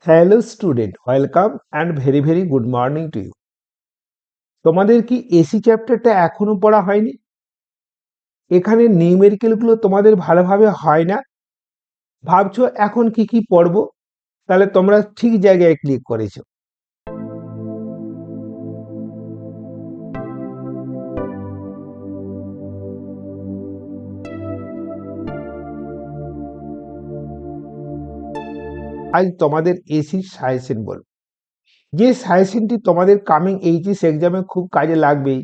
Hello student, welcome and very very good morning to you. তোমাদের কি AC চ্যাপ্টারটা এখনো পড়া হয়নি? এখানে নিউমেরিক্যালগুলো তোমাদের ভালোভাবে হয় না? ভাবছো এখন কি কি পড়বো? তাহলে তোমরা ঠিক জায়গায় ক্লিক করেছো। আজ তোমাদের এসির সাজেশন বলবো, যে সাজেশনটি তোমাদের কামিং এইচএস এক্সামে খুব কাজে লাগবেই।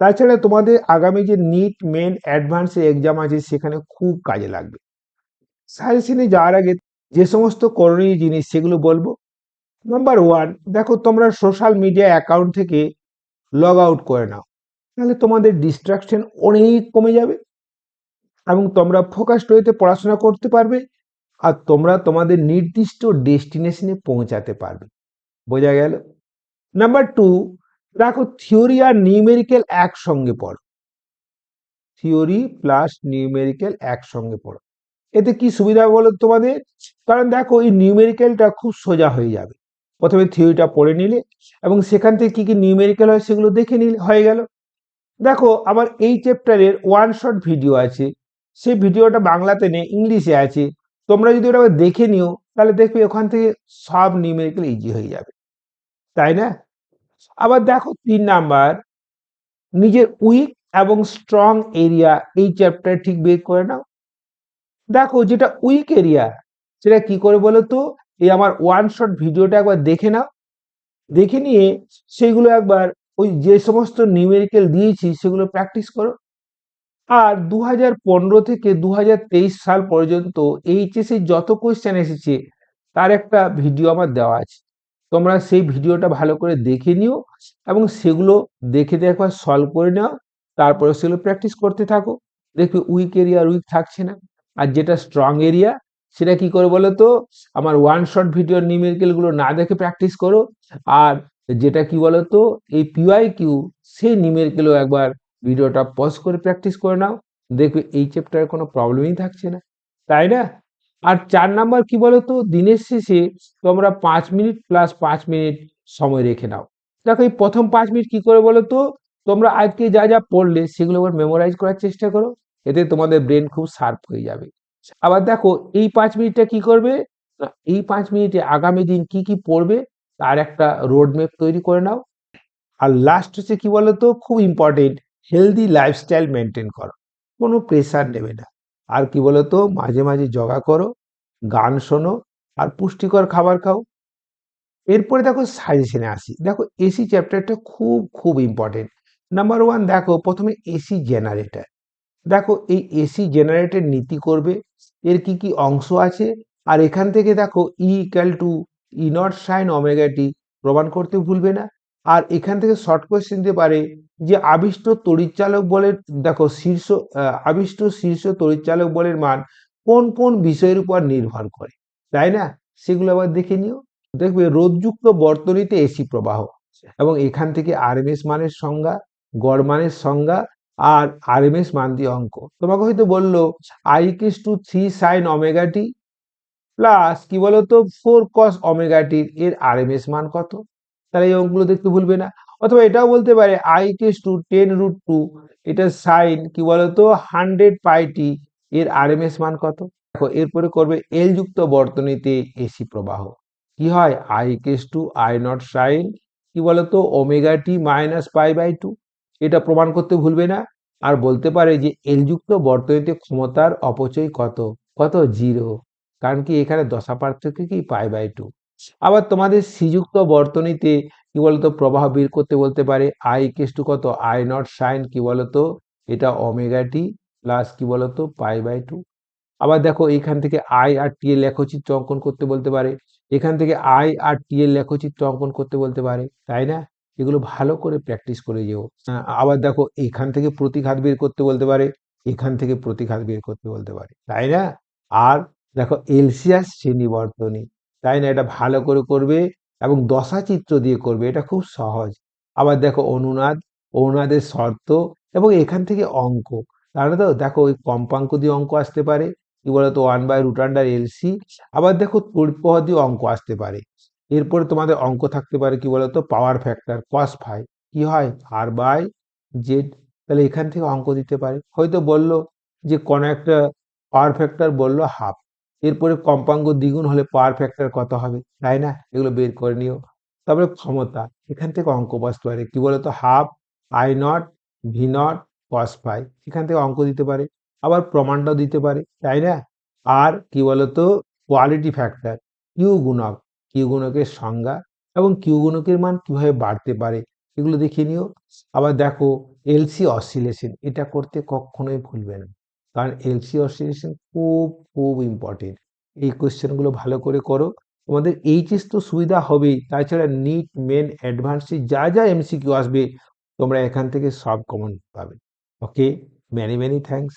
তাছাড়া তোমাদের আগামী যে নিট মেন অ্যাডভান্সের এক্সাম আছে সেখানে খুব কাজে লাগবে। সাজেশনে যাওয়ার আগে যে সমস্ত করণীয় জিনিস সেগুলো বলবো। নাম্বার ওয়ান, দেখো তোমরা সোশ্যাল মিডিয়া অ্যাকাউন্ট থেকে লগ আউট করে নাও, তাহলে তোমাদের ডিস্ট্রাকশন অনেক কমে যাবে এবং তোমরা ফোকাসড ওয়েতে পড়াশোনা করতে পারবে আর তোমরা তোমাদের নির্দিষ্ট ডেস্টিনেশনে পৌঁছাতে পারবে। বোঝা গেল? নাম্বার টু, দেখো থিওরি আর নিউমেরিক্যাল একসঙ্গে পড়ো। থিওরি প্লাস নিউমেরিক্যাল একসঙ্গে পড়ো। এতে কি সুবিধা বলো তোমাদের? কারণ দেখো এই নিউমেরিক্যালটা খুব সোজা হয়ে যাবে। প্রথমে থিওরিটা পড়ে নিলে এবং সেখান থেকে কি কি নিউমেরিক্যাল হয় সেগুলো দেখে নিলে হয়ে গেল। দেখো আমার এই চ্যাপ্টারের ওয়ান শট ভিডিও আছে, সেই ভিডিওটা বাংলাতে নেই, ইংলিশে আছে। তোমরা যদি ওটা দেখে নিও তাহলে দেখবে ওখান থেকে সব নিউমেরিক্যাল ইজি হয়ে যাবে, তাই না? আবার দেখো 3 নাম্বার, নিজের উইক এবং স্ট্রং এরিয়া এই চ্যাপ্টার ঠিক বের করে নাও। দেখো যেটা উইক এরিয়া সেটা কি করে বলো তো, এই আমার ওয়ান শট ভিডিওটা একবার দেখে নাও, দেখে নিয়ে সেগুলো একবার ওই যে সমস্ত নিউমেরিক্যাল দিয়েছি সেগুলো প্র্যাকটিস করো। আর 2015 থেকে 2023 সাল পর্যন্ত এইচএসসি যত কোয়েশ্চেন এসেছে তার একটা ভিডিও আমার দেওয়া আছে, তোমরা সেই ভিডিওটা ভালো করে দেখে নিও এবং সেগুলো দেখে একবার সলভ করে নাও। তারপরে সেগুলো প্র্যাকটিস করতে থাকো, দেখবে উইক এরিয়া আর উইক থাকছে না। আর যেটা স্ট্রং এরিয়া সেটা কি করে বলো তো, আমার ওয়ান শট ভিডিওর নিউমেরিক্যাল গুলো না দেখে প্র্যাকটিস করো। আর যেটা কি বলো তো, এই পিওয়াই কিউ সেই নিউমেরিক্যালও একবার ভিডিওটা পজ করে প্র্যাকটিস করে নাও, দেখবে এই চ্যাপ্টারে কোনো প্রবলেমই থাকছে না, তাই না? আর 4 নাম্বার কি বলতো, দিনের শেষে তোমরা 5 মিনিট প্লাস 5 মিনিট সময় রেখে নাও। দেখো এই প্রথম 5 মিনিট কি করে বলো তো, তোমরা আজকে যা যা পড়লে সেগুলো আবার মেমোরাইজ করার চেষ্টা করো, এতে তোমাদের ব্রেন খুব শার্প হয়ে যাবে। আবার দেখো এই 5 মিনিটটা কি করবে না, এই 5 মিনিটে আগামী দিন কি কি পড়বে তার একটা রোড ম্যাপ তৈরি করে নাও। আর লাস্ট হচ্ছে কি বলতো, খুব ইম্পর্টেন্ট, হেলদি লাইফস্টাইল মেনটেন করো, কোনো প্রেসার নেবে না। আর কি বলতো, মাঝে মাঝে যোগা করো, গান শোনো আর পুষ্টিকর খাবার খাও। এরপরে দেখো সাজেশনে আসি। দেখো এসি চ্যাপ্টারটা খুব খুব ইম্পর্টেন্ট। নাম্বার ওয়ান, দেখো প্রথমে এসি জেনারেটর। দেখো এই এসি জেনারেটর নীতি করবে, এর কি কি অংশ আছে, আর এখান থেকে দেখো E equal to E naught sign omega t প্রমাণ করতে ভুলবে না। আর এখান থেকে শর্ট কোয়েশ্চেন দিতে পারে যে আবিষ্ট তড়িৎচালক বলের, দেখো আবিষ্ট শীর্ষ তড়িৎচালক বলের মান কোন কোন বিষয়ের উপর নির্ভর করে, তাই না? সেগুলো আবার দেখে নিও। দেখবে রোধযুক্ত বর্তনীতে এসি প্রবাহ এবং এখান থেকে আরএমএস মানের সংজ্ঞা, গড় মানের সংজ্ঞা আর আরএমএস মান দিয়ে অঙ্ক। তোমাকে হয়তো বললো I equals two 3 sign omega T plus কি বলতো 4 কস ওমেগা টি এর আরএমএস মান কত, তাহলে এই অঙ্কগুলো দেখতে ভুলবে না। অথবা এটাও বলতে পারে আই ইকুয়ালস টু 10√2, এটা সাইন কি বলতো 100 পাই টি এর আরএমএস মান কত। দেখো এরপরে করবে এল যুক্ত বর্তনীতে এসি প্রবাহ কি হয়, I equals to I naught sine কি বলতো ওমেগা টি মাইনাস পাই/2, এটা প্রমাণ করতে ভুলবে না। আর বলতে পারে যে এল যুক্ত বর্তনীতে ক্ষমতার অপচয় কত, কত 0, কারণ কি এখানে দশা পার্থক্য কি পাই/2। আবার তোমাদের শ্রীযুক্ত বর্তনীতে কি বলতো প্রবাহ বের করতে বলতে পারে আই ইকুয়ালস টু কত আই নট সাইন কি বলতো এটা ওমেগা টি প্লাস কি বলতো পাই/2। আবার দেখো এখান থেকে আই আর টি এর লেখচিত্র অঙ্কন করতে বলতে পারে, এখান থেকে আই আর টি এর লেখচিত্র অঙ্কন করতে বলতে পারে, তাই না? এগুলো ভালো করে প্র্যাকটিস করে যেও। আবার দেখো এখান থেকে প্রতিঘাত বের করতে বলতে পারে, এখান থেকে প্রতিঘাত বের করতে বলতে পারে, তাই না? আর দেখো এলসিয়াস শ্রেণী বর্তনী, তাই না? এটা ভালো করে করবে এবং দশা চিত্র দিয়ে করবে, এটা খুব সহজ। আবার দেখো অনুনাদ, অনুনাদের শর্ত এবং এখান থেকে অঙ্ক, তাহলে তো দেখো ওই কম্পাঙ্ক দিয়ে অঙ্ক আসতে পারে, কি বলতো 1/√LC। আবার দেখো তড়িৎ প্রবাহ দিয়ে অঙ্ক আসতে পারে। এরপরে তোমাদের অঙ্ক থাকতে পারে কি বলতো পাওয়ার ফ্যাক্টর cos ফাই কি হয় R/Z। তাহলে এখান থেকে অঙ্ক দিতে পারে, হয়তো বললো যে কোন একটা পাওয়ার ফ্যাক্টর বললো হাফ, এরপরে কম্পাঙ্ক দ্বিগুণ হলে পাওয়ার ফ্যাক্টর কত হবে, তাই না? এগুলো বের করে নিও। তারপরে ক্ষমতা, এখান থেকে অঙ্ক বসতে পারে কি বলতো half I0 V0 cos phi, এখান থেকে অঙ্ক দিতে পারে। আবার প্রমাণটাও দিতে পারে, তাই না? আর কি বলতো কোয়ালিটি ফ্যাক্টর কিউ গুণক, কিউ গুণকের সংজ্ঞা এবং কিউ গুণকের মান কিভাবে বাড়তে পারে এগুলো দেখে নিও। আবার দেখো এলসি অসিলেশন, এটা করতে কখনোই ভুলবে না, কারণ এলসি অসিলেশন খুব খুব ইম্পর্টেন্ট। এই কোশ্চেনগুলো ভালো করে করো। তোমাদের এইচএস তো সুবিধা হবেই, তাছাড়া নিট মেন অ্যাডভান্সে যা যা এমসিকিউ আসবে তোমরা এখান থেকে সব কমন পাবে। ওকে, মেনি মেনি থ্যাঙ্কস।